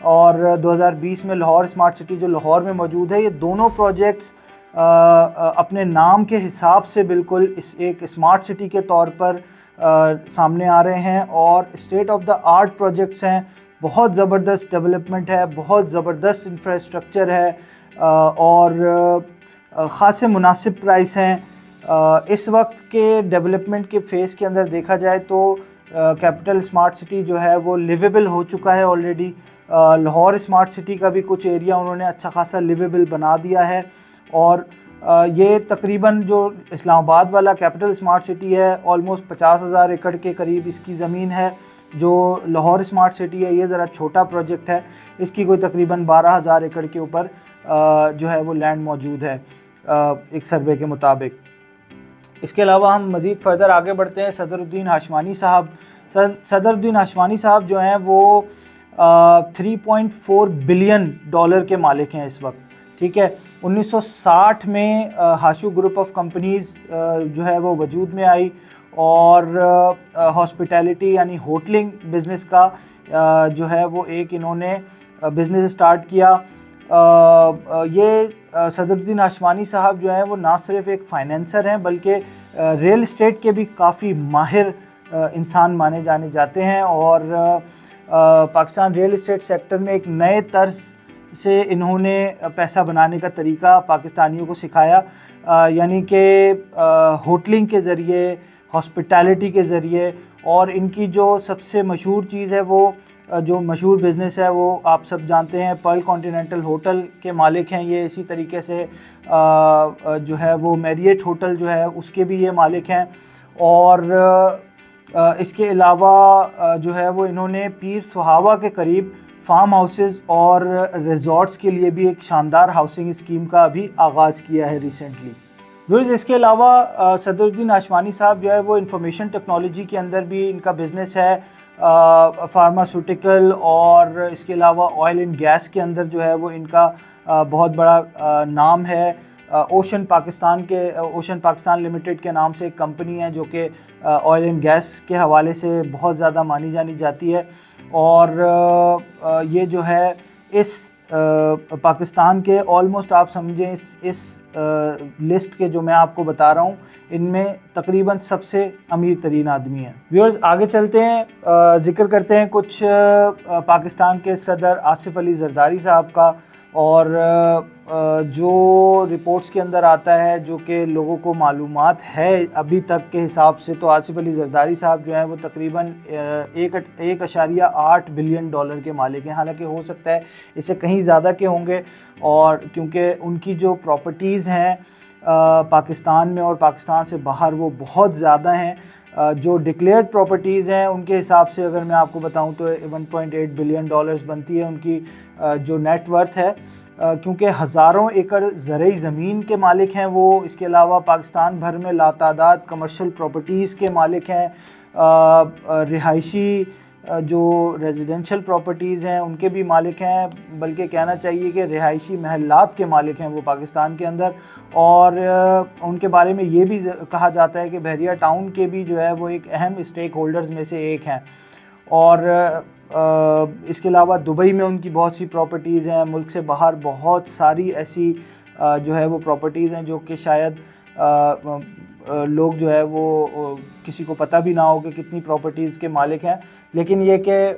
اور 2020 میں Lahore smart city جو لاہور میں موجود ہے، یہ دونوں پروجیکٹس اپنے نام کے حساب سے بالکل ایک اسمارٹ سٹی کے طور پر سامنے آ رہے ہیں اور state of the art projects ہیں. بہت زبردست ڈیولپمنٹ ہے، بہت زبردست انفراسٹرکچر ہے اور خاصے مناسب پرائس ہیں. اس وقت کے ڈیولپمنٹ کے فیز کے اندر دیکھا جائے تو کیپٹل اسمارٹ سٹی جو ہے وہ لیویبل ہو چکا ہے آلریڈی. لاہور اسمارٹ سٹی کا بھی کچھ ایریا انہوں نے اچھا خاصا لیویبل بنا دیا ہے اور یہ تقریباً جو اسلام آباد والا کیپٹل اسمارٹ سٹی ہے آلموسٹ 50,000 ایکڑ کے قریب اس کی زمین ہے. جو لاہور اسمارٹ سٹی ہے یہ ذرا چھوٹا پروجیکٹ ہے، اس کی کوئی تقریباً 12,000 ایکڑ کے اوپر جو ہے وہ لینڈ موجود ہے ایک سروے کے مطابق. اس کے علاوہ ہم مزید فردر آگے بڑھتے ہیں. صدر الدین ہاشمانی صاحب جو ہیں وہ 3.4 بلین ڈالر کے مالک ہیں اس وقت. ٹھیک ہے، 1960 میں ہاشو گروپ آف کمپنیز جو ہے وہ وجود میں آئی اور ہاسپٹیلٹی یعنی ہوٹلنگ بزنس کا جو ہے وہ ایک انہوں نے بزنس اسٹارٹ کیا. یہ صدر الدین ہاشمانی صاحب جو ہیں وہ نہ صرف ایک فائنینسر ہیں بلکہ ریل اسٹیٹ کے بھی کافی ماہر انسان مانے جانے جاتے ہیں اور پاکستان ریل اسٹیٹ سیکٹر میں ایک نئے طرز سے انہوں نے پیسہ بنانے کا طریقہ پاکستانیوں کو سکھایا. یعنی کہ ہوٹلنگ کے ذریعے، ہاسپٹیلٹی کے ذریعے، اور ان کی جو سب سے مشہور چیز ہے وہ جو مشہور بزنس ہے وہ آپ سب جانتے ہیں، پرل کانٹیننٹل ہوٹل کے مالک ہیں یہ. اسی طریقے سے جو ہے وہ میریٹ ہوٹل جو ہے اس کے بھی یہ مالک ہیں. اور اس کے علاوہ جو ہے وہ انہوں نے پیر صحابہ کے قریب فارم ہاؤسز اور ریزورٹس کے لیے بھی ایک شاندار ہاؤسنگ اسکیم کا بھی آغاز کیا ہے ریسنٹلی. اس کے علاوہ صدر الدین ہاشمانی صاحب جو ہے وہ انفارمیشن ٹیکنالوجی کے اندر بھی ان کا بزنس ہے، فارماسیوٹیکل اور اس کے علاوہ آئل اینڈ گیس کے اندر جو ہے وہ ان کا بہت بڑا نام ہے. اوشن پاکستان لمیٹڈ کے نام سے ایک کمپنی ہے جو کہ آئل اینڈ گیس کے حوالے سے بہت زیادہ مانی جانی جاتی ہے اور یہ جو ہے اس پاکستان کے آلموسٹ آپ سمجھیں اس لسٹ کے جو میں آپ کو بتا رہا ہوں ان میں تقریباً سب سے امیر ترین آدمی ہیں. ویورز آگے چلتے ہیں، ذکر کرتے ہیں کچھ پاکستان کے صدر آصف علی زرداری صاحب کا. اور جو رپورٹس کے اندر آتا ہے جو کہ لوگوں کو معلومات ہے ابھی تک کے حساب سے، تو آصف علی زرداری صاحب جو ہیں وہ تقریباً 1.8 بلین ڈالر کے مالک ہیں. حالانکہ ہو سکتا ہے اسے کہیں زیادہ کے ہوں گے، اور کیونکہ ان کی جو پراپرٹیز ہیں پاکستان میں اور پاکستان سے باہر وہ بہت زیادہ ہیں. جو ڈکلیئرڈ پراپرٹیز ہیں ان کے حساب سے اگر میں آپ کو بتاؤں تو 1.8 بلین ڈالرز بنتی ہے ان کی جو نیٹ ورتھ ہے، کیونکہ ہزاروں ایکڑ زرعی زمین کے مالک ہیں وہ. اس کے علاوہ پاکستان بھر میں لاتعداد کمرشل پراپرٹیز کے مالک ہیں، رہائشی جو ریزیڈنشل پراپرٹیز ہیں ان کے بھی مالک ہیں، بلکہ کہنا چاہیے کہ رہائشی محلات کے مالک ہیں وہ پاکستان کے اندر. اور ان کے بارے میں یہ بھی کہا جاتا ہے کہ بحریہ ٹاؤن کے بھی جو ہے وہ ایک اہم اسٹیک ہولڈرز میں سے ایک ہیں. اور اس کے علاوہ دبئی میں ان کی بہت سی پراپرٹیز ہیں. ملک سے باہر بہت ساری ایسی جو ہے وہ پراپرٹیز ہیں جو کہ شاید لوگ جو ہے وہ کسی کو پتہ بھی نہ ہو کہ کتنی پراپرٹیز کے مالک ہیں. لیکن یہ کہ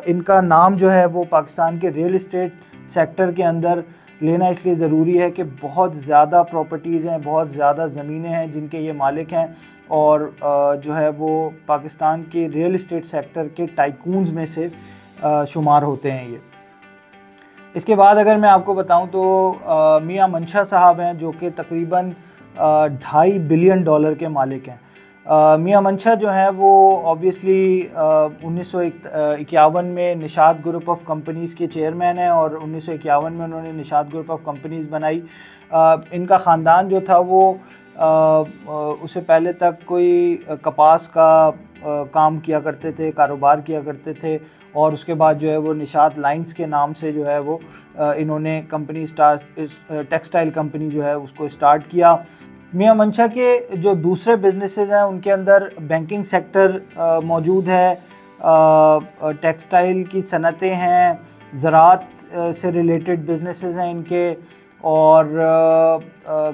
ان کا نام جو ہے وہ پاکستان کے ریل اسٹیٹ سیکٹر کے اندر لینا اس لیے ضروری ہے کہ بہت زیادہ پراپرٹیز ہیں، بہت زیادہ زمینیں ہیں جن کے یہ مالک ہیں، اور جو ہے وہ پاکستان کے ریل اسٹیٹ سیکٹر کے ٹائکونز میں سے شمار ہوتے ہیں یہ. اس کے بعد اگر میں آپ کو بتاؤں تو میاں منشا صاحب ہیں جو کہ تقریباً 2.5 بلین ڈالر کے مالک ہیں. میاں منشا جو ہیں وہ آبویسلی 1951 میں نشاط گروپ آف کمپنیز کے چیئرمین ہیں اور 1951 میں انہوں نے نشاط گروپ آف کمپنیز بنائی. ان کا خاندان جو تھا وہ اسے پہلے تک کوئی کپاس کا کام کیا کرتے تھے، کاروبار کیا کرتے تھے، اور اس کے بعد جو ہے وہ نشاط لائنز کے نام سے جو ہے وہ انہوں نے کمپنی ٹیکسٹائل کمپنی جو ہے اس کو اسٹارٹ کیا. میاں منشا کے جو دوسرے بزنسز ہیں ان کے اندر بینکنگ سیکٹر موجود ہے، ٹیکسٹائل کی صنعتیں ہیں، زراعت سے ریلیٹڈ بزنسز ہیں ان کے، اور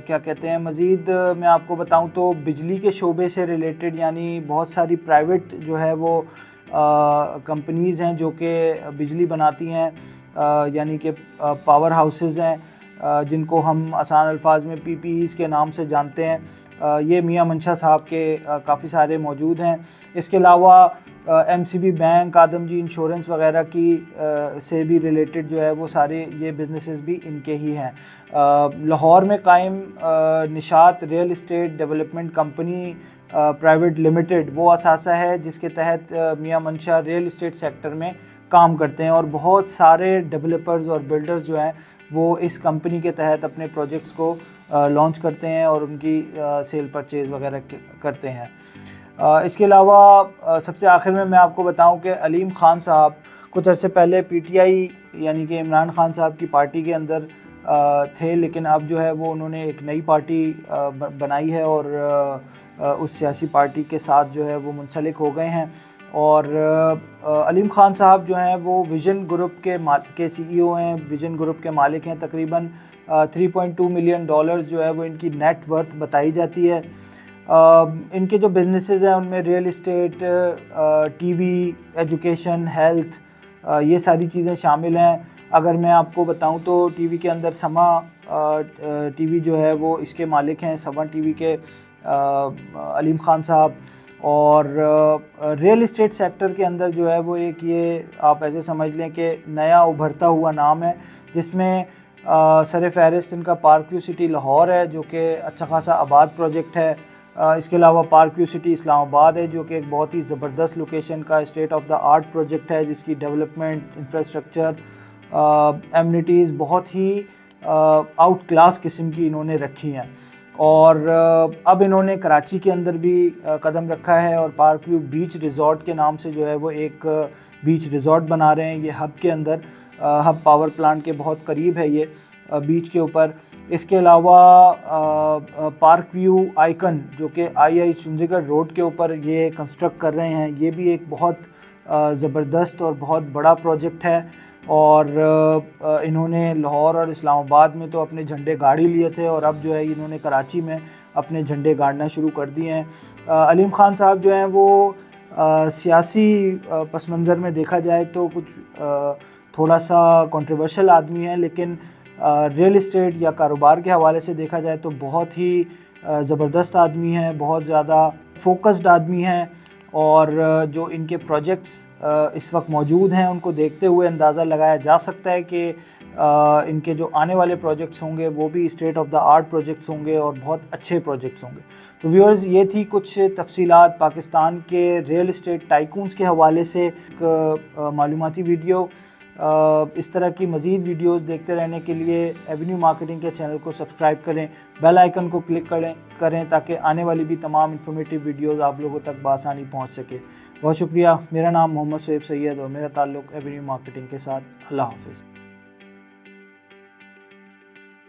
کیا کہتے ہیں مزید میں آپ کو بتاؤں تو بجلی کے شعبے سے ریلیٹڈ، یعنی بہت ساری پرائیویٹ جو ہے وہ کمپنیز ہیں جو کہ بجلی بناتی ہیں، یعنی کہ پاور ہاؤسز ہیں جن کو ہم آسان الفاظ میں پی پی ایز کے نام سے جانتے ہیں، یہ میاں منشا صاحب کے کافی سارے موجود ہیں۔ اس کے علاوہ ایم سی بی بینک، آدم جی انشورنس وغیرہ کی سے بھی ریلیٹڈ جو ہے وہ سارے یہ بزنسز بھی ان کے ہی ہیں۔ لاہور میں قائم Nishat real estate development company private limited وہ اثاثہ ہے جس کے تحت میاں منشا ریئل اسٹیٹ سیکٹر میں کام کرتے ہیں، اور بہت سارے ڈیولپرز اور بلڈرز جو ہیں وہ اس کمپنی کے تحت اپنے پروجیکٹس کو لانچ کرتے ہیں اور ان کی سیل پرچیز وغیرہ کرتے ہیں۔ اس کے علاوہ سب سے آخر میں آپ کو بتاؤں کہ علیم خان صاحب کچھ عرصے پہلے پی ٹی آئی یعنی کہ عمران خان صاحب کی پارٹی کے اندر تھے، لیکن اب جو ہے وہ انہوں نے ایک نئی پارٹی بنائی ہے اور اس سیاسی پارٹی کے ساتھ جو ہے وہ منسلک ہو گئے ہیں، اور علیم خان صاحب جو ہیں وہ ویژن گروپ کے سی ای او ہیں، ویژن گروپ کے مالک ہیں۔ تقریباً 3.2 ملین ڈالرز جو ہے وہ ان کی نیٹ ورتھ بتائی جاتی ہے۔ ان کے جو بزنسز ہیں ان میں real estate, T V, education, health, یہ ساری چیزیں شامل ہیں۔ اگر میں آپ کو بتاؤں تو ٹی وی کے اندر سما ٹی وی جو ہے وہ اس کے مالک ہیں، سما ٹی وی کے علیم خان صاحب، اور ریئل اسٹیٹ سیکٹر کے اندر جو ہے وہ ایک یہ آپ ایسے سمجھ لیں کہ نیا ابھرتا ہوا نام ہے، جس میں سر فہرست ان کا پارک ویو سٹی لاہور ہے جو کہ اچھا خاصا آباد پروجیکٹ ہے۔ اس کے علاوہ پارک ویو سٹی اسلام آباد ہے جو کہ ایک بہت ہی زبردست لوکیشن کا state of the art project ہے، جس کی ڈیولپمنٹ، انفراسٹرکچر، ایمنیٹیز بہت ہی آؤٹ کلاس قسم کی انہوں نے رکھی ہیں، اور اب انہوں نے کراچی کے اندر بھی قدم رکھا ہے اور پارک ویو بیچ ریزورٹ کے نام سے جو ہے وہ ایک بیچ ریزورٹ بنا رہے ہیں، یہ ہب کے اندر، ہب پاور پلانٹ کے بہت قریب ہے یہ بیچ کے اوپر۔ اس کے علاوہ پارک ویو آئیکن جو کہ آئی چندری گڑھ روڈ کے اوپر یہ کنسٹرکٹ کر رہے ہیں، یہ بھی ایک بہت زبردست اور بہت بڑا پروجیکٹ ہے، اور انہوں نے لاہور اور اسلام آباد میں تو اپنے جھنڈے گاڑ ہی لیے تھے، اور اب جو ہے انہوں نے کراچی میں اپنے جھنڈے گاڑنا شروع کر دیے ہیں۔ علیم خان صاحب جو ہیں وہ سیاسی پس منظر میں دیکھا جائے تو کچھ تھوڑا سا کنٹروورشل آدمی ہیں، لیکن ریئل اسٹیٹ یا کاروبار کے حوالے سے دیکھا جائے تو بہت ہی زبردست آدمی ہیں، بہت زیادہ فوکسڈ آدمی ہیں، اور جو ان کے پروجیکٹس اس وقت موجود ہیں ان کو دیکھتے ہوئے اندازہ لگایا جا سکتا ہے کہ ان کے جو آنے والے پروجیکٹس ہوں گے وہ بھی state of the art projects ہوں گے اور بہت اچھے پروجیکٹس ہوں گے۔ تو ویورز، یہ تھی کچھ تفصیلات پاکستان کے ریئل اسٹیٹ ٹائکونز کے حوالے سے ایک معلوماتی ویڈیو۔ اس طرح کی مزید ویڈیوز دیکھتے رہنے کے لیے ایونیو مارکیٹنگ کے چینل کو سبسکرائب کریں، بیل آئیکن کو کلک کریں تاکہ آنے والی بھی تمام انفارمیٹیو ویڈیوز آپ لوگوں تک بآسانی پہنچ سکے۔ بہت شکریہ۔ میرا نام محمد شعیب سید اور میرا تعلق ایونیو مارکیٹنگ کے ساتھ۔ اللہ حافظ۔